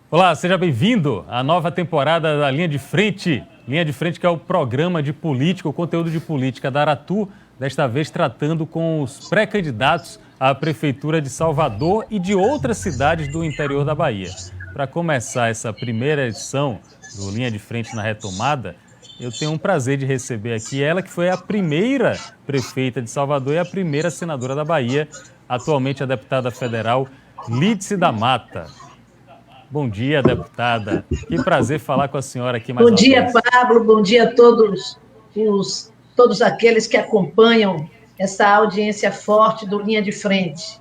Olá, seja bem-vindo à nova temporada da Linha de Frente. Linha de Frente, que é o programa de política, o conteúdo de política da Aratu, desta vez tratando com os pré-candidatos à Prefeitura de Salvador e de outras cidades do interior da Bahia. Para começar essa primeira edição do Linha de Frente na Retomada, eu tenho um prazer de receber aqui ela, que foi a primeira prefeita de Salvador e a primeira senadora da Bahia, atualmente a deputada federal Lídice da Mata. Bom dia, deputada. Que prazer falar com a senhora aqui mais uma vez. Bom dia, Pablo. Bom dia a todos aqueles que acompanham essa audiência forte do Linha de Frente.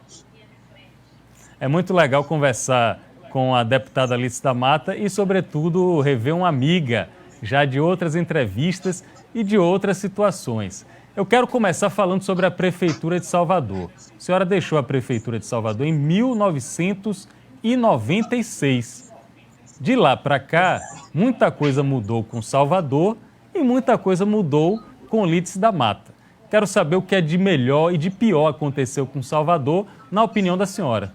É muito legal conversar com a deputada Lídice da Mata e, sobretudo, rever uma amiga já de outras entrevistas e de outras situações. Eu quero começar falando sobre a Prefeitura de Salvador. A senhora deixou a Prefeitura de Salvador em 1996. De lá para cá, muita coisa mudou com Salvador e muita coisa mudou com Lídice da Mata. Quero saber o que é de melhor e de pior aconteceu com Salvador, na opinião da senhora.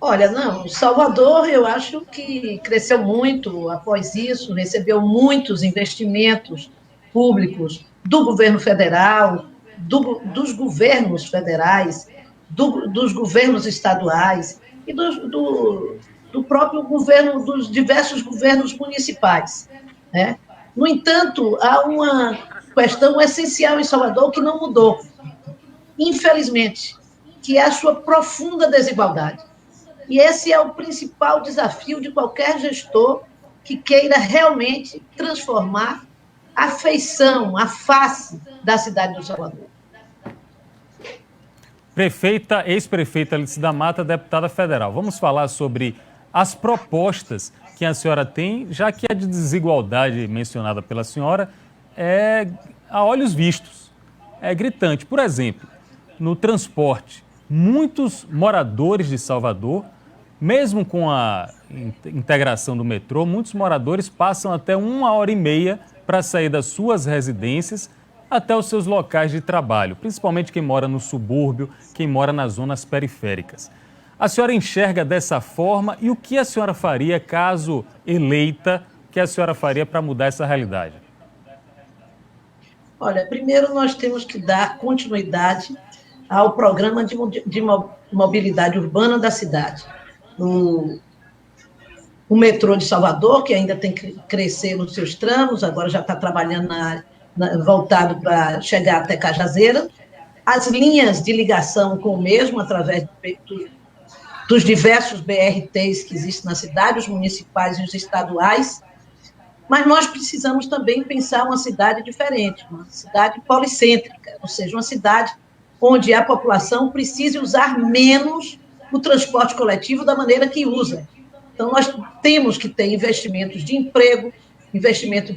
Olha, não, Salvador eu acho que cresceu muito após isso, recebeu muitos investimentos públicos do governo federal, dos governos federais, dos governos estaduais e do próprio governo, dos diversos governos municipais, né? No entanto, há uma questão essencial em Salvador que não mudou, infelizmente, que é a sua profunda desigualdade. E esse é o principal desafio de qualquer gestor que queira realmente transformar a feição, a face da cidade do Salvador. Ex-prefeita Lídice da Mata, deputada federal. Vamos falar sobre as propostas que a senhora tem, já que a de desigualdade mencionada pela senhora é a olhos vistos, é gritante. Por exemplo, no transporte, muitos moradores de Salvador, mesmo com a integração do metrô, muitos moradores passam até 1h30 para sair das suas residências até os seus locais de trabalho, principalmente quem mora no subúrbio, quem mora nas zonas periféricas. A senhora enxerga dessa forma e o que a senhora faria, caso eleita, o que a senhora faria para mudar essa realidade? Olha, primeiro nós temos que dar continuidade ao programa de mobilidade urbana da cidade. O metrô de Salvador, que ainda tem que crescer nos seus tramos, agora já está trabalhando voltado para chegar até Cajazeira, as linhas de ligação com o mesmo, através dos diversos BRTs que existem na cidade, os municipais e os estaduais, mas nós precisamos também pensar uma cidade diferente, uma cidade policêntrica, ou seja, uma cidade onde a população precise usar menos o transporte coletivo da maneira que usa. Então, nós temos que ter investimentos de emprego, investimento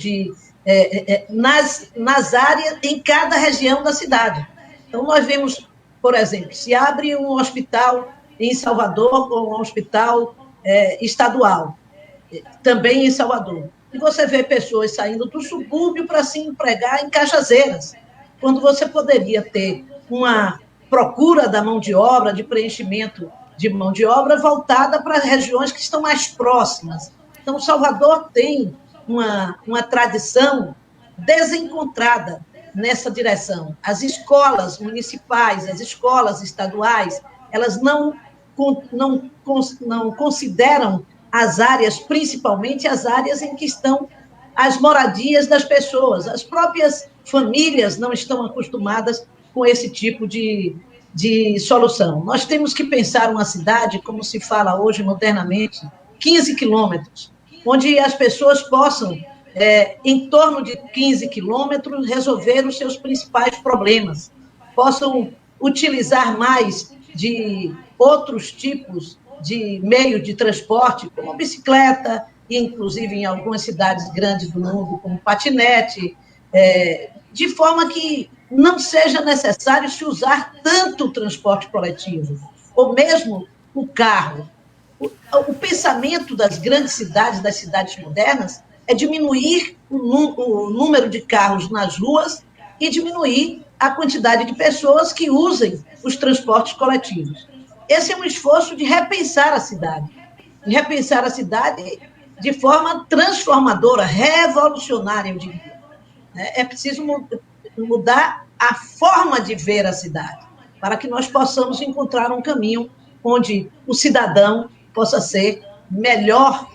nas áreas, em cada região da cidade. Então, nós vemos, por exemplo, se abre um hospital em Salvador, ou um hospital estadual, também em Salvador, e você vê pessoas saindo do subúrbio para se empregar em Cajazeiras, quando você poderia ter uma procura da mão de obra, de preenchimento de mão de obra voltada para regiões que estão mais próximas. Então, Salvador tem uma tradição desencontrada nessa direção. As escolas municipais, as escolas estaduais, elas não consideram as áreas, principalmente as áreas em que estão as moradias das pessoas. As próprias famílias não estão acostumadas com esse tipo de solução. Nós temos que pensar uma cidade, como se fala hoje modernamente, 15 quilômetros, onde as pessoas possam, em torno de 15 quilômetros, resolver os seus principais problemas, possam utilizar mais de outros tipos de meio de transporte, como bicicleta, e inclusive em algumas cidades grandes do mundo, como patinete, de forma que não seja necessário se usar tanto o transporte coletivo, ou mesmo o carro. O pensamento das grandes cidades, das cidades modernas, é diminuir o número de carros nas ruas e diminuir a quantidade de pessoas que usem os transportes coletivos. Esse é um esforço de repensar a cidade. e repensar a cidade de forma transformadora, revolucionária, eu diria. É preciso mudar a forma de ver a cidade, para que nós possamos encontrar um caminho onde o cidadão possa ser melhor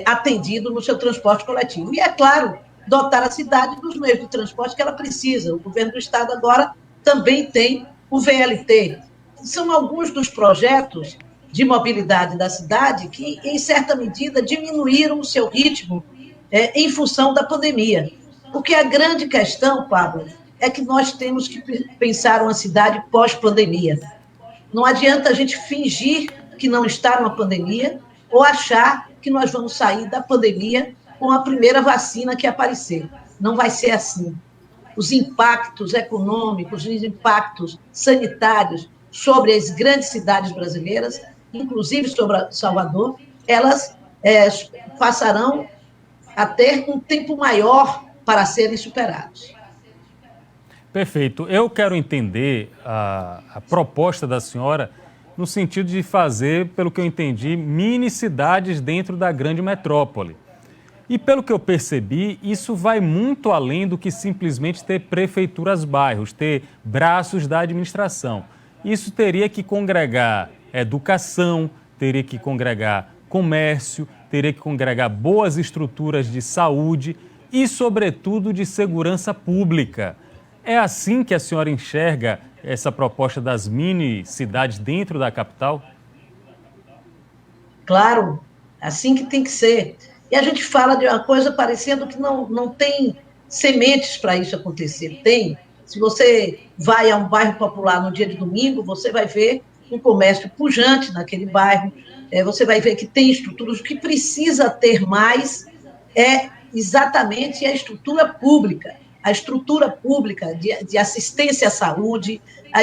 atendido no seu transporte coletivo. E, é claro, dotar a cidade dos meios de transporte que ela precisa. O governo do Estado agora também tem o VLT. São alguns dos projetos de mobilidade da cidade que, em certa medida, diminuíram o seu ritmo em função da pandemia. Porque a grande questão, Pablo, é que nós temos que pensar uma cidade pós-pandemia. Não adianta a gente fingir que não está numa pandemia ou achar que nós vamos sair da pandemia com a primeira vacina que aparecer. Não vai ser assim. Os impactos econômicos, os impactos sanitários sobre as grandes cidades brasileiras, inclusive sobre Salvador, elas passarão a ter um tempo maior para serem superados. Perfeito. Eu quero entender a proposta da senhora no sentido de fazer, pelo que eu entendi, mini cidades dentro da grande metrópole. E pelo que eu percebi, isso vai muito além do que simplesmente ter prefeituras bairros, ter braços da administração. Isso teria que congregar educação, teria que congregar comércio, teria que congregar boas estruturas de saúde e, sobretudo, de segurança pública. É assim que a senhora enxerga essa proposta das mini cidades dentro da capital? Claro, assim que tem que ser. E a gente fala de uma coisa parecendo que não tem sementes para isso acontecer. Tem. Se você vai a um bairro popular no dia de domingo, você vai ver um comércio pujante naquele bairro, você vai ver que tem estruturas. O que precisa ter mais é exatamente a estrutura pública de assistência à saúde, a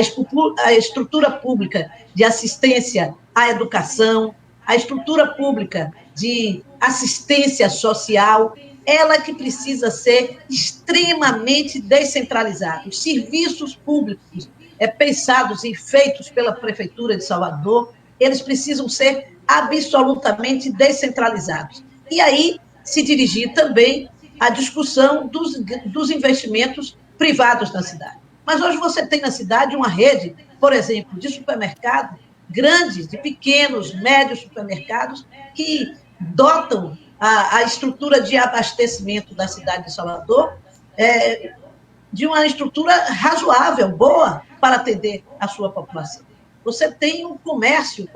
estrutura pública de assistência à educação, a estrutura pública de assistência social, ela que precisa ser extremamente descentralizada. Os serviços públicos pensados e feitos pela Prefeitura de Salvador, eles precisam ser absolutamente descentralizados. E aí se dirigir também à discussão dos investimentos privados na cidade. Mas hoje você tem na cidade uma rede, por exemplo, de supermercado, grandes, de pequenos, médios supermercados, que dotam a estrutura de abastecimento da cidade de Salvador de uma estrutura razoável, boa, para atender a sua população. Você tem um comércio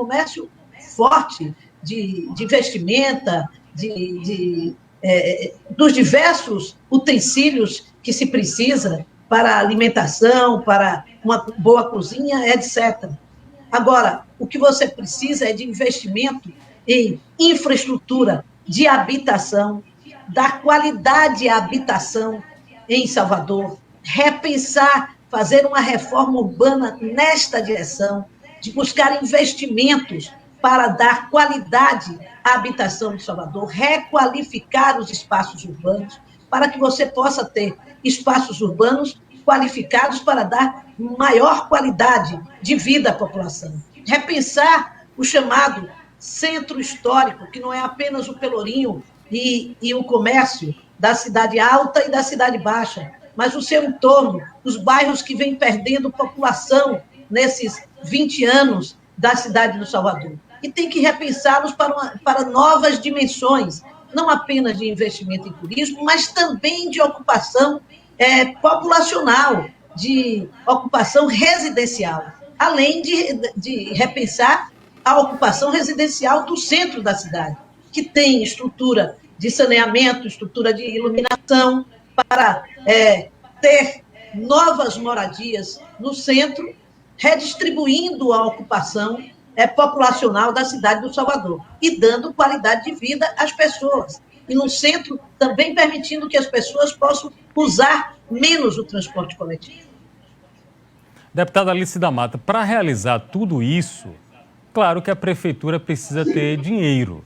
forte de vestimenta, dos diversos utensílios que se precisa para alimentação, para uma boa cozinha, etc. Agora, o que você precisa é de investimento em infraestrutura de habitação, da qualidade à habitação em Salvador, repensar, fazer uma reforma urbana nesta direção, de buscar investimentos para dar qualidade à habitação de Salvador, requalificar os espaços urbanos, para que você possa ter espaços urbanos qualificados para dar maior qualidade de vida à população. Repensar o chamado centro histórico, que não é apenas o Pelourinho e o comércio da cidade alta e da cidade baixa, mas o seu entorno, os bairros que vêm perdendo população nesses 20 anos da cidade do Salvador. E tem que repensá-los para novas dimensões, não apenas de investimento em turismo, mas também de ocupação populacional, de ocupação residencial, além de repensar a ocupação residencial do centro da cidade, que tem estrutura de saneamento, estrutura de iluminação, para ter novas moradias no centro, redistribuindo a ocupação populacional da cidade do Salvador e dando qualidade de vida às pessoas. E no centro também permitindo que as pessoas possam usar menos o transporte coletivo. Deputada Alice da Mata, para realizar tudo isso, claro que a prefeitura precisa ter dinheiro.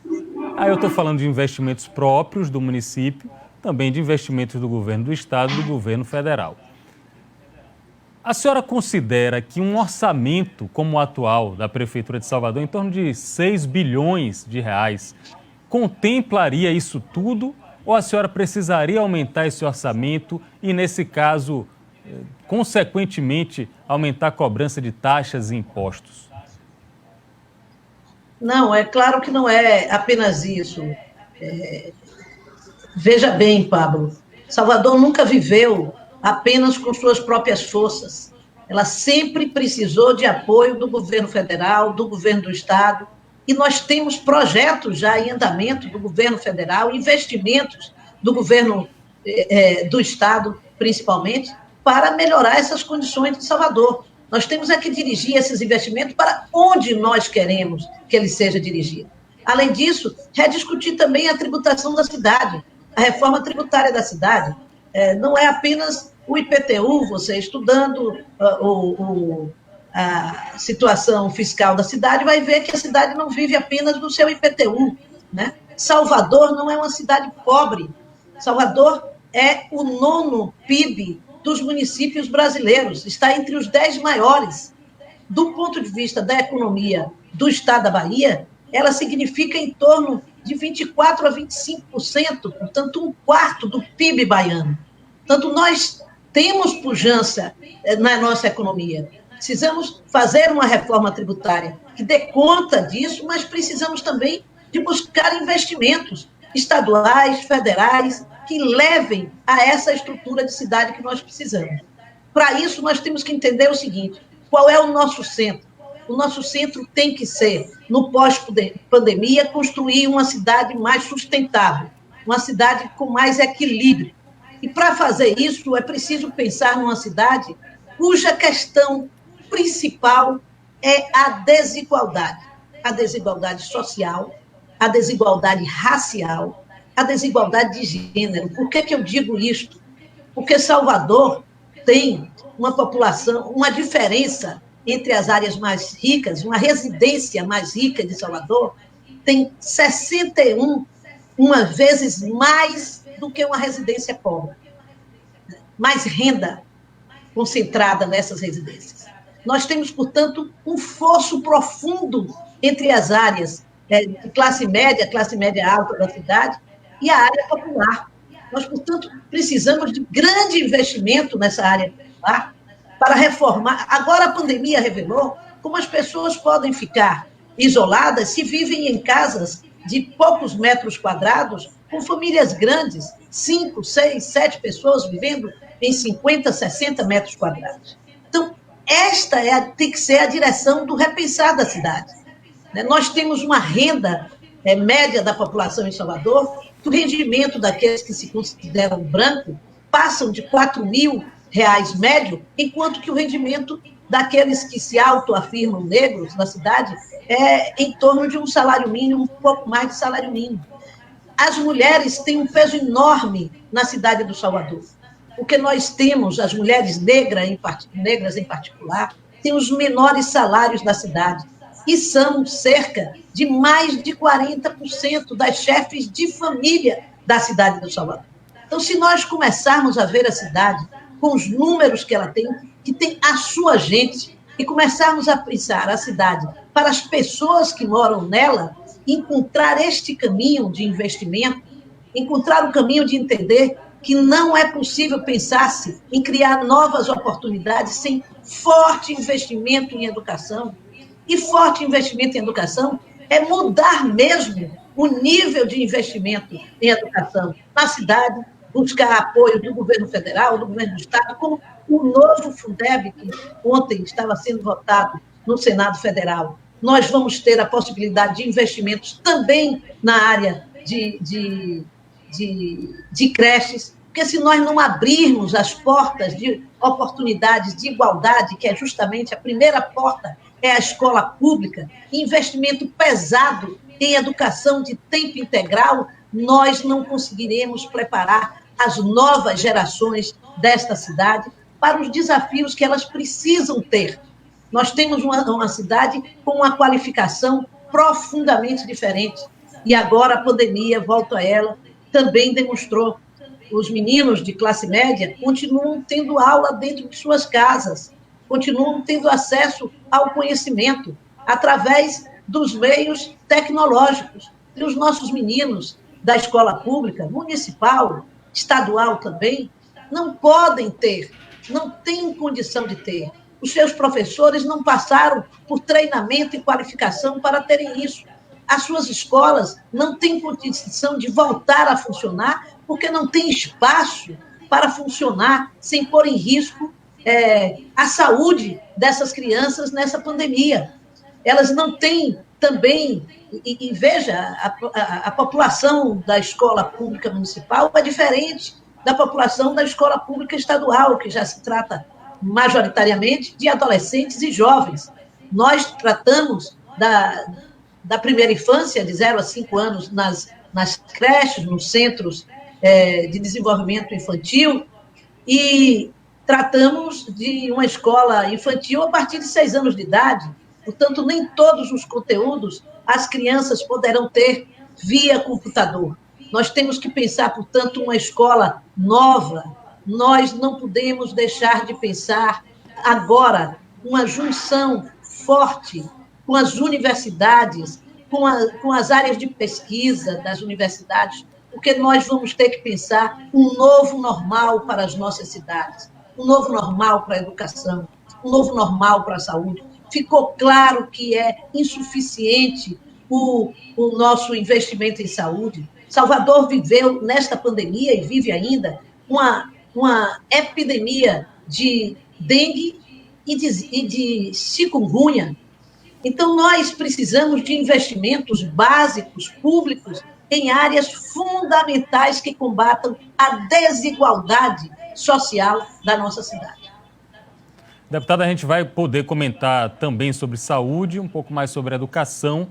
Aí eu estou falando de investimentos próprios do município, também de investimentos do governo do estado e do governo federal. A senhora considera que um orçamento como o atual da Prefeitura de Salvador, em torno de 6 bilhões de reais, contemplaria isso tudo? Ou a senhora precisaria aumentar esse orçamento e, nesse caso, consequentemente, aumentar a cobrança de taxas e impostos? Não, é claro que não é apenas isso. Veja bem, Pablo, Salvador nunca viveu apenas com suas próprias forças. Ela sempre precisou de apoio do governo federal, do governo do estado, e nós temos projetos já em andamento do governo federal, investimentos do governo do estado, principalmente, para melhorar essas condições de Salvador. Nós temos que dirigir esses investimentos para onde nós queremos que ele seja dirigido. Além disso, rediscutir também a tributação da cidade, a reforma tributária da cidade. Não é apenas o IPTU, você estudando a situação fiscal da cidade, vai ver que a cidade não vive apenas do seu IPTU, né? Salvador não é uma cidade pobre. Salvador é o 9º PIB dos municípios brasileiros, está entre os 10 maiores. Do ponto de vista da economia do estado da Bahia, ela significa em torno de 24% a 25%, portanto, 1/4 do PIB baiano. Portanto, nós temos pujança na nossa economia. Precisamos fazer uma reforma tributária que dê conta disso, mas precisamos também de buscar investimentos estaduais, federais, que levem a essa estrutura de cidade que nós precisamos. Para isso, nós temos que entender o seguinte: qual é o nosso centro? O nosso centro tem que ser, no pós-pandemia, construir uma cidade mais sustentável, uma cidade com mais equilíbrio. E para fazer isso, é preciso pensar numa cidade cuja questão principal é a desigualdade social, a desigualdade racial, a desigualdade de gênero. Por que eu digo isto? Porque Salvador tem uma população, uma diferença entre as áreas mais ricas, uma residência mais rica de Salvador tem 61 vezes mais do que uma residência pobre. Mais renda concentrada nessas residências. Nós temos, portanto, um fosso profundo entre as áreas de classe média alta da cidade e a área popular. Nós, portanto, precisamos de grande investimento nessa área popular para reformar. Agora a pandemia revelou como as pessoas podem ficar isoladas se vivem em casas de poucos metros quadrados, com famílias grandes, 5, 6, 7 pessoas vivendo em 50, 60 metros quadrados. Então, esta tem que ser a direção do repensar da cidade. Nós temos uma renda média da população em Salvador, o rendimento daqueles que se consideram brancos passam de R$4.000 médio, enquanto que o rendimento daqueles que se autoafirmam negros na cidade é em torno de um salário mínimo, um pouco mais de salário mínimo. As mulheres têm um peso enorme na cidade do Salvador, porque nós temos, as mulheres negras em particular, têm os menores salários da cidade, e são cerca de mais de 40% das chefes de família da cidade do Salvador. Então, se nós começarmos a ver a cidade com os números que ela tem, que tem a sua gente, e começarmos a pensar a cidade para as pessoas que moram nela, encontrar este caminho de investimento, encontrar o caminho de entender que não é possível pensar-se em criar novas oportunidades sem forte investimento em educação. E forte investimento em educação é mudar mesmo o nível de investimento em educação na cidade, buscar apoio do governo federal, do governo do estado, como o novo Fundeb, que ontem estava sendo votado no Senado Federal. Nós vamos ter a possibilidade de investimentos também na área de creches, porque se nós não abrirmos as portas de oportunidades de igualdade, que é justamente a primeira porta, é a escola pública, investimento pesado em educação de tempo integral, nós não conseguiremos preparar as novas gerações desta cidade para os desafios que elas precisam ter. Nós temos uma cidade com uma qualificação profundamente diferente, e agora a pandemia, volto a ela, também demonstrou os meninos de classe média continuam tendo aula dentro de suas casas, continuam tendo acesso ao conhecimento através dos meios tecnológicos. E os nossos meninos da escola pública, municipal, estadual também, não podem ter, não têm condição de ter. Os seus professores não passaram por treinamento e qualificação para terem isso. As suas escolas não têm condição de voltar a funcionar porque não tem espaço para funcionar sem pôr em risco a saúde dessas crianças nessa pandemia. Elas não têm também, e veja, a população da escola pública municipal é diferente da população da escola pública estadual, que já se trata majoritariamente de adolescentes e jovens. Nós tratamos da primeira infância, de 0 a 5 anos, nas creches, nos centros de desenvolvimento infantil, e tratamos de uma escola infantil a partir de 6 anos de idade. Portanto, nem todos os conteúdos as crianças poderão ter via computador. Nós temos que pensar, portanto, uma escola nova. Nós não podemos deixar de pensar agora uma junção forte com as universidades, com as áreas de pesquisa das universidades, porque nós vamos ter que pensar um novo normal para as nossas cidades, um novo normal para a educação, um novo normal para a saúde. Ficou claro que é insuficiente o nosso investimento em saúde. Salvador viveu, nesta pandemia, e vive ainda, uma epidemia de dengue e de chikungunya. Então, nós precisamos de investimentos básicos, públicos, em áreas fundamentais que combatam a desigualdade social da nossa cidade. Deputada, a gente vai poder comentar também sobre saúde, um pouco mais sobre educação,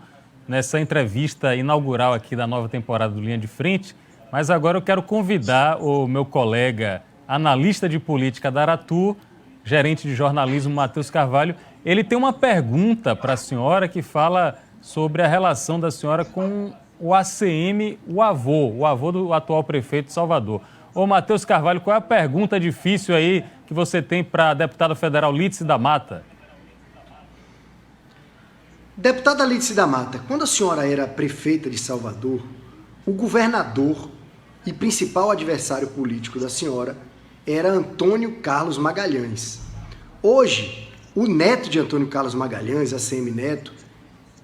nessa entrevista inaugural aqui da nova temporada do Linha de Frente. Mas agora eu quero convidar o meu colega, analista de política da Aratu, gerente de jornalismo, Matheus Carvalho. Ele tem uma pergunta para a senhora que fala sobre a relação da senhora com o ACM, o avô do atual prefeito de Salvador. Ô, Matheus Carvalho, qual é a pergunta difícil aí que você tem para a deputada federal Lídice da Mata? Deputada Lídice da Mata, quando a senhora era prefeita de Salvador, o governador e principal adversário político da senhora era Antônio Carlos Magalhães. Hoje, o neto de Antônio Carlos Magalhães, ACM Neto,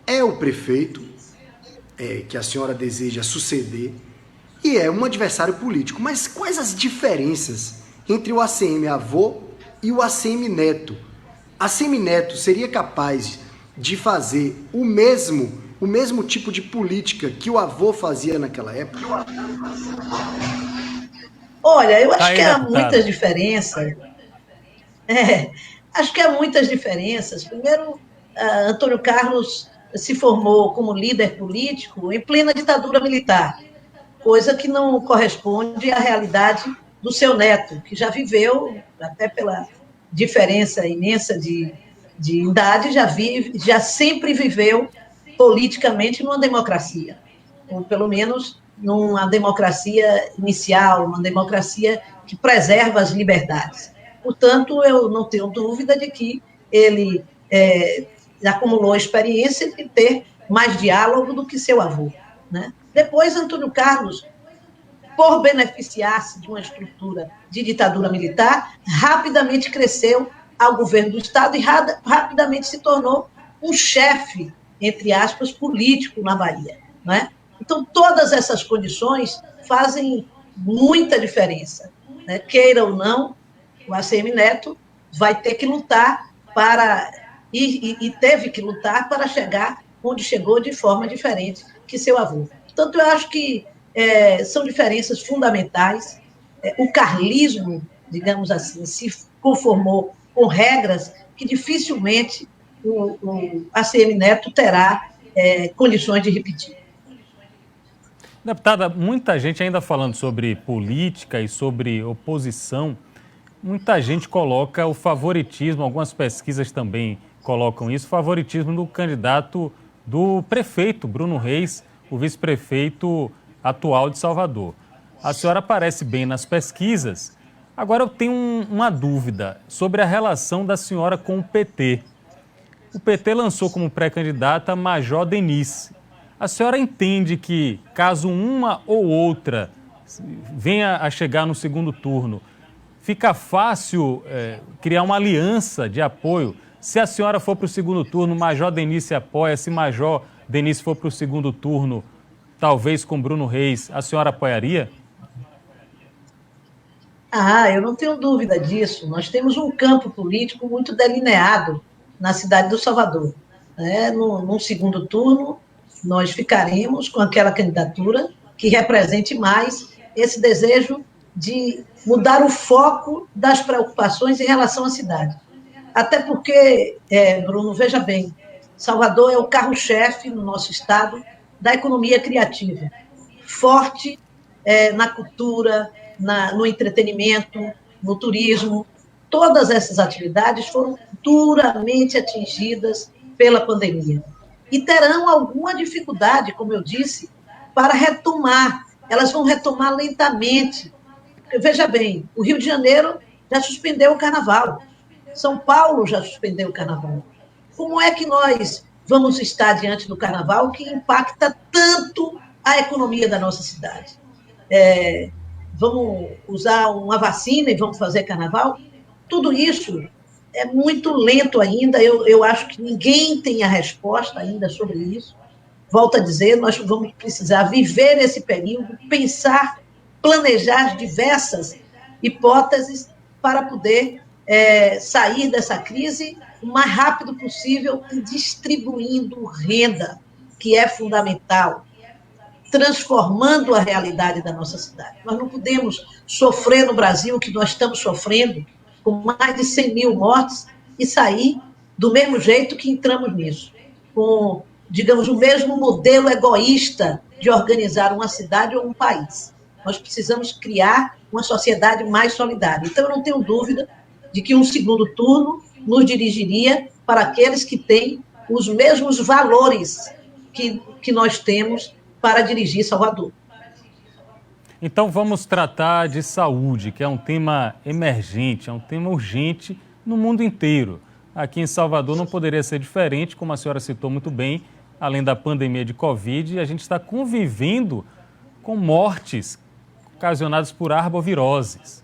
é o prefeito que a senhora deseja suceder e é um adversário político. Mas quais as diferenças entre o ACM avô e o ACM Neto? ACM Neto seria capaz de fazer o mesmo tipo de política que o avô fazia naquela época? Olha, eu acho que há muitas diferenças. Acho que há muitas diferenças. Primeiro, Antônio Carlos se formou como líder político em plena ditadura militar, coisa que não corresponde à realidade do seu neto, que já viveu, até pela diferença imensa de idade, já sempre viveu politicamente numa democracia, ou pelo menos numa democracia inicial, uma democracia que preserva as liberdades. Portanto, eu não tenho dúvida de que ele acumulou experiência de ter mais diálogo do que seu avô, né? Depois, Antônio Carlos, por beneficiar-se de uma estrutura de ditadura militar, rapidamente cresceu ao governo do Estado e rapidamente se tornou um chefe, entre aspas, político na Bahia, né? Então, todas essas condições fazem muita diferença, né? Queira ou não, o ACM Neto vai ter que lutar e teve que lutar para chegar onde chegou de forma diferente que seu avô. Portanto, eu acho que são diferenças fundamentais. O carlismo, digamos assim, se conformou com regras que dificilmente o ACM Neto terá condições de repetir. Deputada, muita gente ainda falando sobre política e sobre oposição, muita gente coloca o favoritismo, algumas pesquisas também colocam isso, favoritismo do candidato do prefeito Bruno Reis, o vice-prefeito atual de Salvador. A senhora aparece bem nas pesquisas. Agora eu tenho uma dúvida sobre a relação da senhora com o PT. O PT lançou como pré-candidata Major Denise. A senhora entende que, caso uma ou outra venha a chegar no segundo turno, fica fácil criar uma aliança de apoio? Se a senhora for para o segundo turno, Major Denise apoia. Se Major Denise for para o segundo turno, talvez com Bruno Reis, a senhora apoiaria? Eu não tenho dúvida disso. Nós temos um campo político muito delineado na cidade do Salvador. Num segundo turno, nós ficaremos com aquela candidatura que represente mais esse desejo de mudar o foco das preocupações em relação à cidade. Até porque, Bruno, veja bem, Salvador é o carro-chefe no nosso estado da economia criativa, forte na cultura, no entretenimento, no turismo. Todas essas atividades foram duramente atingidas pela pandemia e terão alguma dificuldade, como eu disse, para retomar. Elas vão retomar lentamente. Veja bem, o Rio de Janeiro já suspendeu o carnaval, São Paulo já suspendeu o carnaval. Como é que nós vamos estar diante do carnaval que impacta tanto a economia da nossa cidade? Vamos usar uma vacina e vamos fazer carnaval? Tudo isso é muito lento ainda. Eu acho que ninguém tem a resposta ainda sobre isso. Volto a dizer, nós vamos precisar viver esse período, pensar, planejar diversas hipóteses para poder sair dessa crise o mais rápido possível e distribuindo renda, que é fundamental, transformando a realidade da nossa cidade. Nós não podemos sofrer no Brasil o que nós estamos sofrendo, com mais de 100 mil mortes, e sair do mesmo jeito que entramos nisso, com, digamos, o mesmo modelo egoísta de organizar uma cidade ou um país. Nós precisamos criar uma sociedade mais solidária. Então, eu não tenho dúvida de que um segundo turno nos dirigiria para aqueles que têm os mesmos valores que nós temos para dirigir Salvador. Então vamos tratar de saúde, que é um tema emergente, é um tema urgente no mundo inteiro. Aqui em Salvador não poderia ser diferente, como a senhora citou muito bem, além da pandemia de Covid, a gente está convivendo com mortes ocasionadas por arboviroses.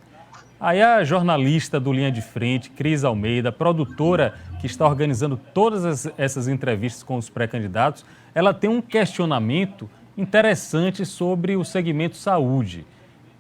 Aí a jornalista do Linha de Frente, Cris Almeida, produtora que está organizando todas essas entrevistas com os pré-candidatos, ela tem um questionamento interessante sobre o segmento saúde.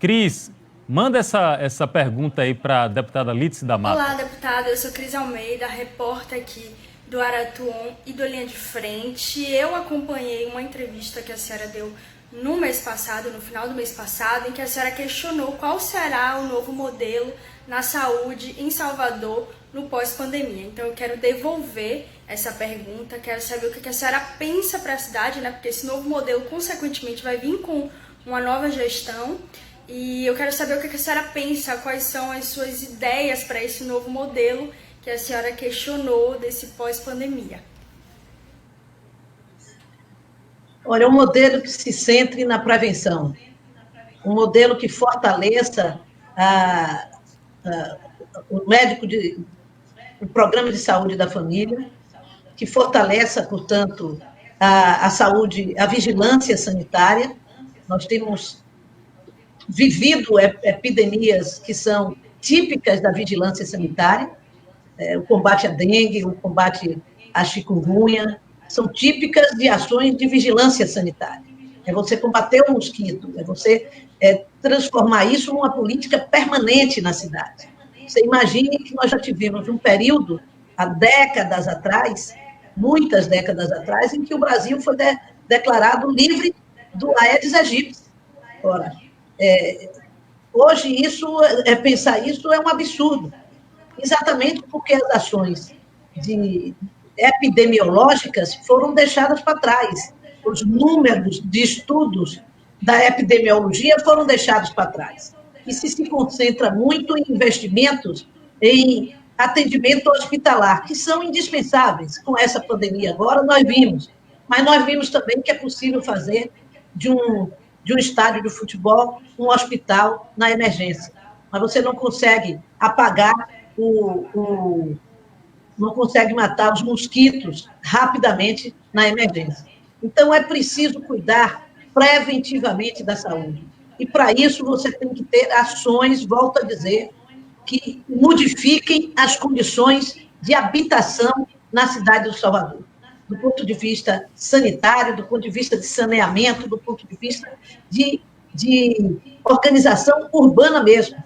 Cris, manda essa pergunta aí para a deputada Lídice da Mata. Olá, deputada, eu sou Cris Almeida, repórter aqui do Aratuon e do Linha de Frente. Eu acompanhei uma entrevista que a senhora deu no mês passado, no final do mês passado, em que a senhora questionou qual será o novo modelo na saúde em Salvador no pós-pandemia. Então eu quero devolver essa pergunta, quero saber o que a senhora pensa para a cidade, né? Porque esse novo modelo, consequentemente, vai vir com uma nova gestão. E eu quero saber o que a senhora pensa, quais são as suas ideias para esse novo modelo que a senhora questionou desse pós-pandemia. Olha, um modelo que se centre na prevenção, um modelo que fortaleça o programa de saúde da família, que fortaleça, portanto, a saúde, a vigilância sanitária. Nós temos vivido epidemias que são típicas da vigilância sanitária, o combate à dengue, o combate à chikungunya, são típicas de ações de vigilância sanitária. É você combater o mosquito, é você transformar isso numa política permanente na cidade. Você imagine que nós já tivemos um período, há décadas atrás, muitas décadas atrás, em que o Brasil foi declarado livre do Aedes aegypti. Ora, hoje pensar isso é um absurdo, exatamente porque as ações epidemiológicas foram deixadas para trás. Os números de estudos da epidemiologia foram deixados para trás. E se concentra muito em investimentos em atendimento hospitalar, que são indispensáveis. Com essa pandemia agora, nós vimos. Mas nós vimos também que é possível fazer de um de um estádio de futebol, um hospital na emergência. Mas você não consegue apagar não consegue matar os mosquitos rapidamente na emergência. Então, é preciso cuidar preventivamente da saúde. E, para isso, você tem que ter ações, volto a dizer, que modifiquem as condições de habitação na cidade do Salvador, do ponto de vista sanitário, do ponto de vista de saneamento, do ponto de vista de organização urbana mesmo,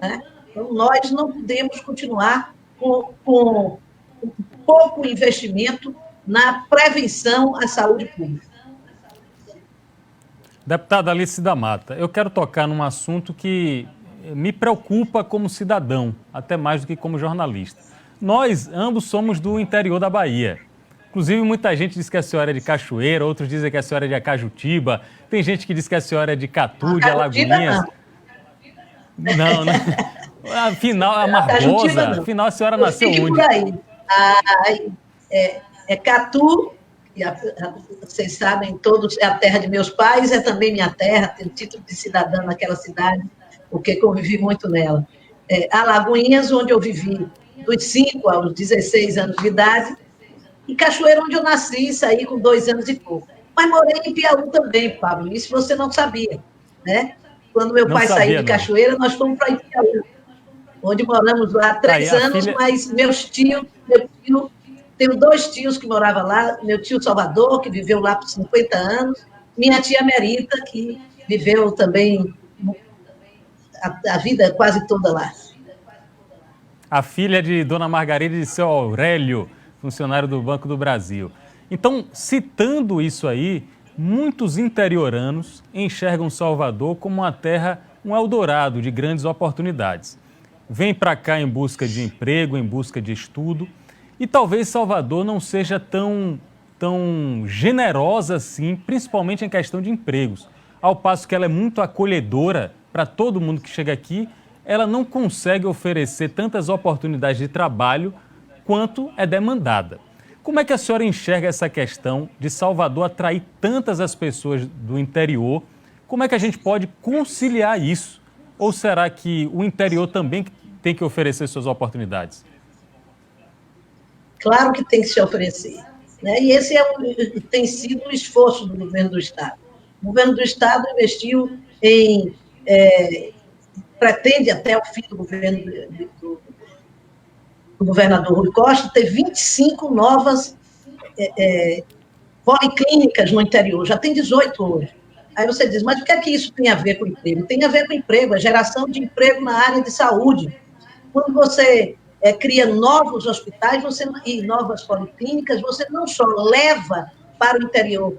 né? Então, nós não podemos continuar com pouco investimento na prevenção à saúde pública. Deputada Alice da Mata, eu quero tocar num assunto que me preocupa como cidadão, até mais do que como jornalista. Nós ambos somos do interior da Bahia. Inclusive, muita gente diz que a senhora é de Cachoeira, outros dizem que a senhora é de Acajutiba, tem gente que diz que a senhora é de Catu, de Alagoinhas. Não, não. Afinal, a Margosa, afinal a senhora nasceu onde? Por aí. Catu, vocês sabem, todos, é a terra de meus pais, é também minha terra, tenho título de cidadã naquela cidade, porque convivi muito nela. Alagoinhas, onde eu vivi dos 5 aos 16 anos de idade, e Cachoeira, onde eu nasci e saí com 2 anos e pouco. Mas morei em Piauí também, Pablo, isso você não sabia, né? Quando meu pai saiu de Cachoeira, nós fomos para Piauí, onde moramos lá 3 anos, mas tenho 2 tios que moravam lá, meu tio Salvador, que viveu lá por 50 anos, minha tia Merita, que viveu também a vida quase toda lá. A filha de Dona Margarida e de seu Aurélio, funcionário do Banco do Brasil. Então, citando isso aí, muitos interioranos enxergam Salvador como uma terra, um Eldorado de grandes oportunidades. Vêm para cá em busca de emprego, em busca de estudo, e talvez Salvador não seja tão generosa assim, principalmente em questão de empregos. Ao passo que ela é muito acolhedora para todo mundo que chega aqui, ela não consegue oferecer tantas oportunidades de trabalho quanto é demandada. Como é que a senhora enxerga essa questão de Salvador atrair tantas as pessoas do interior? Como é que a gente pode conciliar isso? Ou será que o interior também tem que oferecer suas oportunidades? Claro que tem que se oferecer, né? E esse tem sido um esforço do governo do Estado. O governo do Estado investiu pretende até o fim do governo do governador Rui Costa ter 25 novas policlínicas no interior, já tem 18 hoje. Aí você diz, mas o que é que isso tem a ver com emprego? Tem a ver com emprego, a geração de emprego na área de saúde. Quando você cria novos hospitais e novas policlínicas, você não só leva para o interior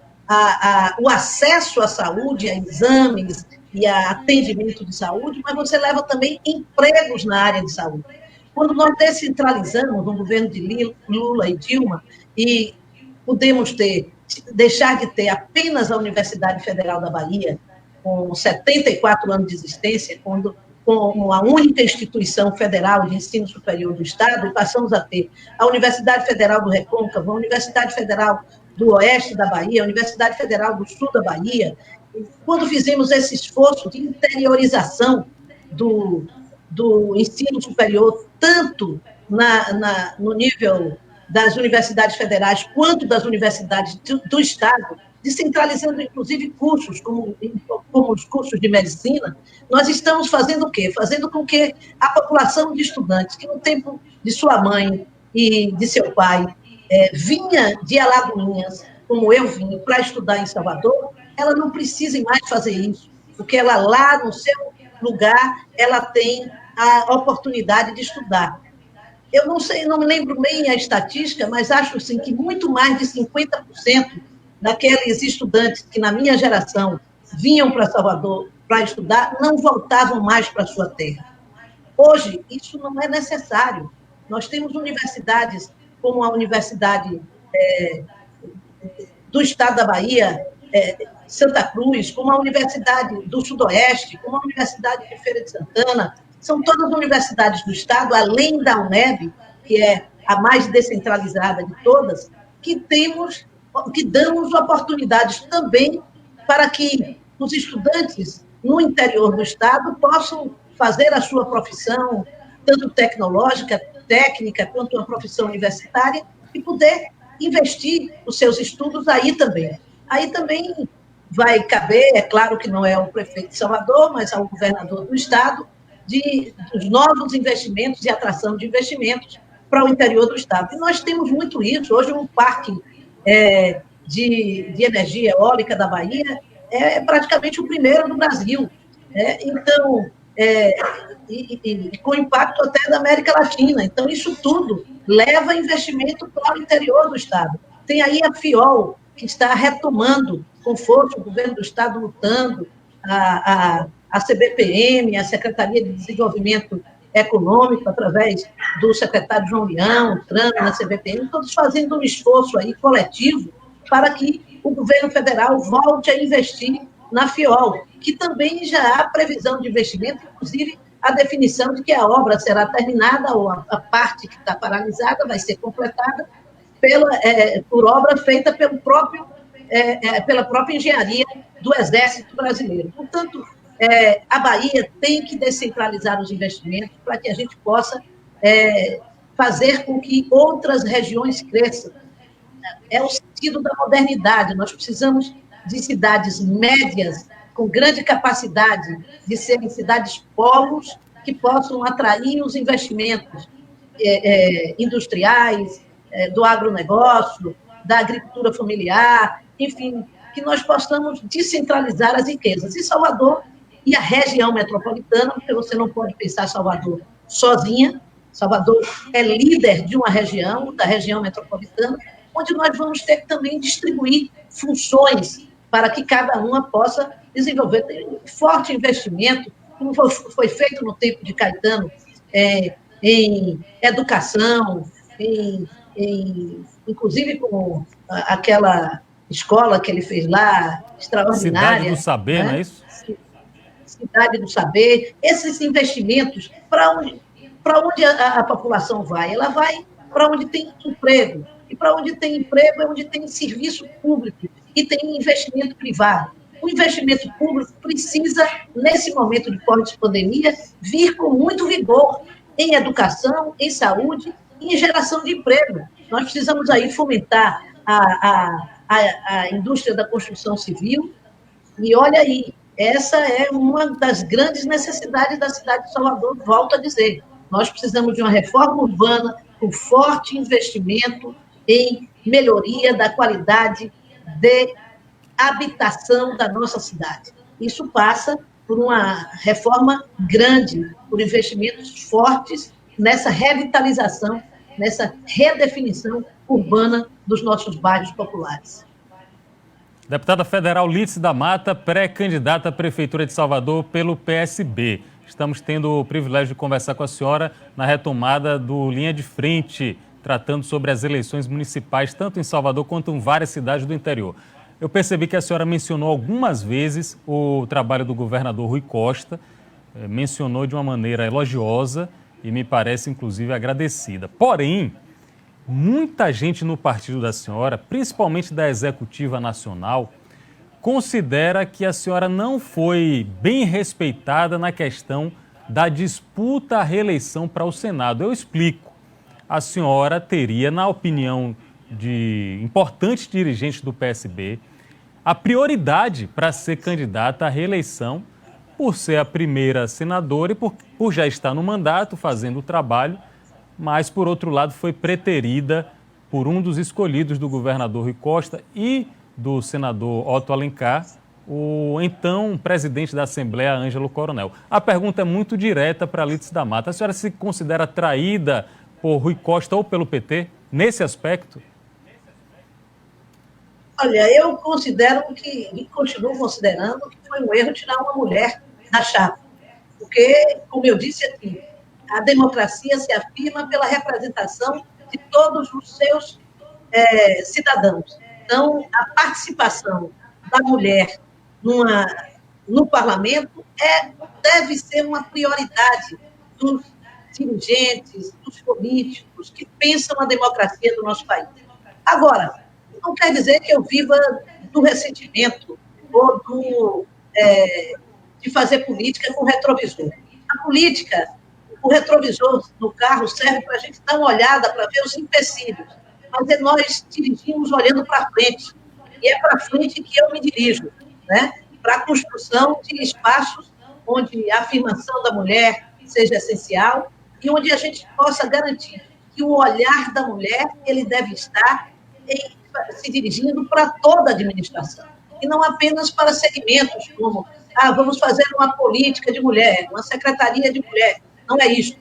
o acesso à saúde, a exames e a atendimento de saúde, mas você leva também empregos na área de saúde. Quando nós descentralizamos no governo de Lula e Dilma e podemos deixar de ter apenas a Universidade Federal da Bahia, com 74 anos de existência, como a única instituição federal de ensino superior do Estado, e passamos a ter a Universidade Federal do Recôncavo, a Universidade Federal do Oeste da Bahia, a Universidade Federal do Sul da Bahia. Quando fizemos esse esforço de interiorização do ensino superior, tanto no nível das universidades federais quanto das universidades do Estado, descentralizando, inclusive, cursos, como os cursos de medicina, nós estamos fazendo o quê? Fazendo com que a população de estudantes, que no tempo de sua mãe e de seu pai vinha de Alagoinhas, como eu vim, para estudar em Salvador, ela não precise mais fazer isso, porque ela lá no seu lugar, ela tem a oportunidade de estudar. Eu não sei, não me lembro bem a estatística, mas acho assim, que muito mais de 50% daqueles estudantes que na minha geração vinham para Salvador para estudar, não voltavam mais para a sua terra. Hoje, isso não é necessário. Nós temos universidades como a Universidade do Estado da Bahia, Santa Cruz, como a Universidade do Sudoeste, como a Universidade de Feira de Santana, são todas universidades do Estado, além da UNEB, que é a mais descentralizada de todas, que damos oportunidades também para que os estudantes no interior do Estado possam fazer a sua profissão, tanto tecnológica, técnica, quanto uma profissão universitária, e poder investir os seus estudos aí também. Aí também vai caber, é claro que não é o prefeito de Salvador, mas ao governador do Estado, dos novos investimentos e atração de investimentos para o interior do Estado. E nós temos muito isso. Hoje, um parque de energia eólica da Bahia é praticamente o primeiro no Brasil. Então, e com impacto até da América Latina. Então, isso tudo leva investimento para o interior do Estado. Tem aí a FIOL, que está retomando com força, o governo do Estado lutando, a CBPM, a Secretaria de Desenvolvimento Econômico, através do secretário João Leão, o Trano, na CBPM, todos fazendo um esforço aí coletivo para que o governo federal volte a investir na FIOL, que também já há previsão de investimento, inclusive a definição de que a obra será terminada, ou a parte que está paralisada vai ser completada por obra feita pela própria engenharia do Exército Brasileiro. Portanto, a Bahia tem que descentralizar os investimentos para que a gente possa fazer com que outras regiões cresçam. É o sentido da modernidade. Nós precisamos de cidades médias, com grande capacidade de serem cidades polos, que possam atrair os investimentos industriais, do agronegócio, da agricultura familiar, enfim, que nós possamos descentralizar as riquezas. E Salvador e a região metropolitana, porque você não pode pensar Salvador sozinha. Salvador é líder de uma região, da região metropolitana, onde nós vamos ter que também distribuir funções para que cada uma possa desenvolver forte investimento, como foi feito no tempo de Caetano, em educação, inclusive com aquela escola que ele fez lá, extraordinária. Cidade do Saber, né? Não é isso? Cidade do Saber. Esses investimentos, para onde a população vai? Ela vai para onde tem emprego. E para onde tem emprego é onde tem serviço público e tem investimento privado. O investimento público precisa, nesse momento de pós-pandemia, vir com muito vigor em educação, em saúde e em geração de emprego. Nós precisamos aí fomentar a indústria da construção civil. E olha aí, essa é uma das grandes necessidades da cidade de Salvador, volto a dizer. Nós precisamos de uma reforma urbana com forte investimento em melhoria da qualidade de habitação da nossa cidade. Isso passa por uma reforma grande, por investimentos fortes nessa revitalização, nessa redefinição urbana dos nossos bairros populares. Deputada federal Lídice da Mata, pré-candidata à Prefeitura de Salvador pelo PSB. Estamos tendo o privilégio de conversar com a senhora na retomada do Linha de Frente, tratando sobre as eleições municipais, tanto em Salvador quanto em várias cidades do interior. Eu percebi que a senhora mencionou algumas vezes o trabalho do governador Rui Costa, mencionou de uma maneira elogiosa e me parece, inclusive, agradecida. Porém, muita gente no partido da senhora, principalmente da Executiva Nacional, considera que a senhora não foi bem respeitada na questão da disputa à reeleição para o Senado. Eu explico. A senhora teria, na opinião de importantes dirigentes do PSB, a prioridade para ser candidata à reeleição por ser a primeira senadora e por já estar no mandato, fazendo o trabalho, mas, por outro lado, foi preterida por um dos escolhidos do governador Rui Costa e do senador Otto Alencar, o então presidente da Assembleia, Ângelo Coronel. A pergunta é muito direta para a Lídice da Mata. A senhora se considera traída por Rui Costa ou pelo PT, nesse aspecto? Olha, eu considero e continuo considerando que foi um erro tirar uma mulher da chapa. Porque, como eu disse aqui, a democracia se afirma pela representação de todos os seus cidadãos. Então, a participação da mulher no parlamento deve ser uma prioridade dos dirigentes, dos políticos que pensam a democracia do nosso país. Agora, não quer dizer que eu viva do ressentimento ou de fazer política com retrovisor. A política, o retrovisor no carro serve para a gente dar uma olhada, para ver os empecilhos, mas nós dirigimos olhando para frente, e é para frente que eu me dirijo, né? Para a construção de espaços onde a afirmação da mulher seja essencial e onde a gente possa garantir que o olhar da mulher ele deve estar se dirigindo para toda a administração, e não apenas para segmentos como vamos fazer uma política de mulher, uma secretaria de mulher. Não é isso.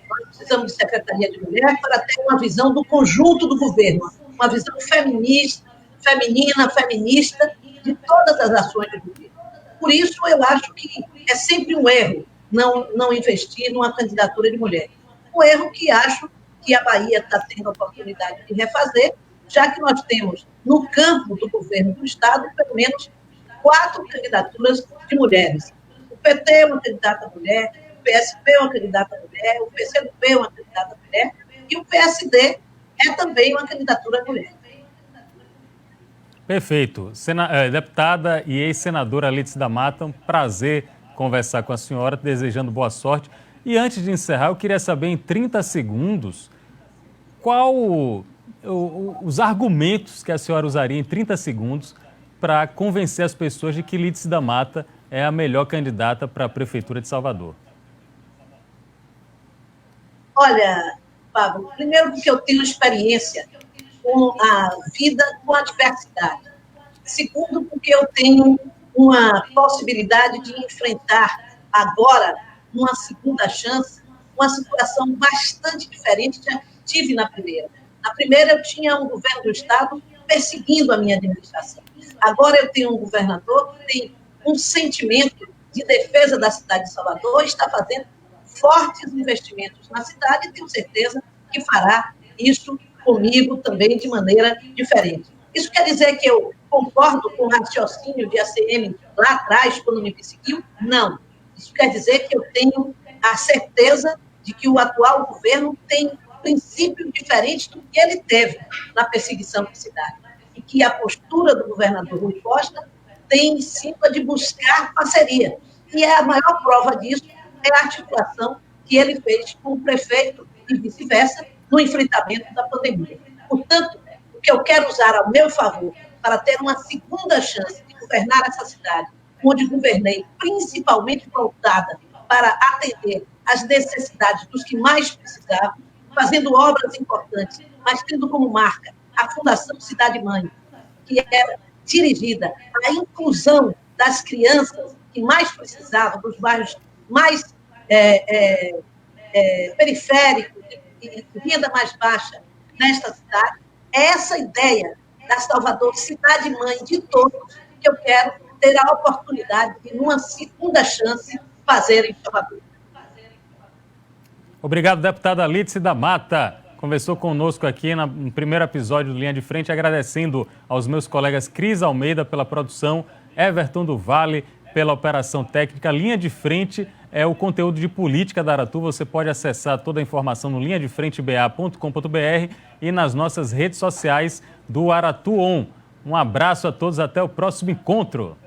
Nós precisamos de secretaria de mulher para ter uma visão do conjunto do governo, uma visão feminina, feminista de todas as ações do governo. Por isso, eu acho que é sempre um erro não investir numa candidatura de mulher. Um erro que acho que a Bahia está tendo a oportunidade de refazer, já que nós temos, no campo do governo do Estado, pelo menos 4 candidaturas de mulheres. O PT é uma candidata mulher, o PSB é uma candidata mulher, o PCdoB é uma candidata mulher e o PSD é também uma candidatura mulher. Perfeito. Deputada e ex-senadora Lídice da Mata, um prazer conversar com a senhora, desejando boa sorte. E antes de encerrar, eu queria saber em 30 segundos os argumentos que a senhora usaria em 30 segundos para convencer as pessoas de que Lídice da Mata é a melhor candidata para a Prefeitura de Salvador. Olha, Pablo, primeiro porque eu tenho experiência com a vida com a diversidade. Segundo, porque eu tenho uma possibilidade de enfrentar agora, numa segunda chance, uma situação bastante diferente que já tive na primeira. Na primeira, eu tinha um governo do Estado perseguindo a minha administração. Agora eu tenho um governador que tem um sentimento de defesa da cidade de Salvador, está fazendo fortes investimentos na cidade e tenho certeza que fará isso comigo também de maneira diferente. Isso quer dizer que eu concordo com o raciocínio de ACM lá atrás, quando me perseguiu? Não. Isso quer dizer que eu tenho a certeza de que o atual governo tem princípios diferentes do que ele teve na perseguição da cidade. E que a postura do governador Rui Costa tem sido a de buscar parceria. E a maior prova disso é a articulação que ele fez com o prefeito e vice-versa no enfrentamento da pandemia. Portanto, o que eu quero usar ao meu favor para ter uma segunda chance de governar essa cidade, onde governei principalmente voltada para atender às necessidades dos que mais precisavam, fazendo obras importantes, mas tendo como marca a Fundação Cidade Mãe, que era dirigida à inclusão das crianças que mais precisavam, dos bairros mais periféricos e de renda mais baixa nesta cidade. É essa ideia da Salvador Cidade Mãe de todos que eu quero ter a oportunidade de, numa segunda chance, fazer em Salvador. Obrigado, deputada Lídice da Mata. Conversou conosco aqui no primeiro episódio do Linha de Frente, agradecendo aos meus colegas Cris Almeida pela produção, Everton do Vale pela operação técnica. Linha de Frente é o conteúdo de política da Aratu. Você pode acessar toda a informação no linhadefrenteba.com.br e nas nossas redes sociais do Aratu On. Um abraço a todos, até o próximo encontro.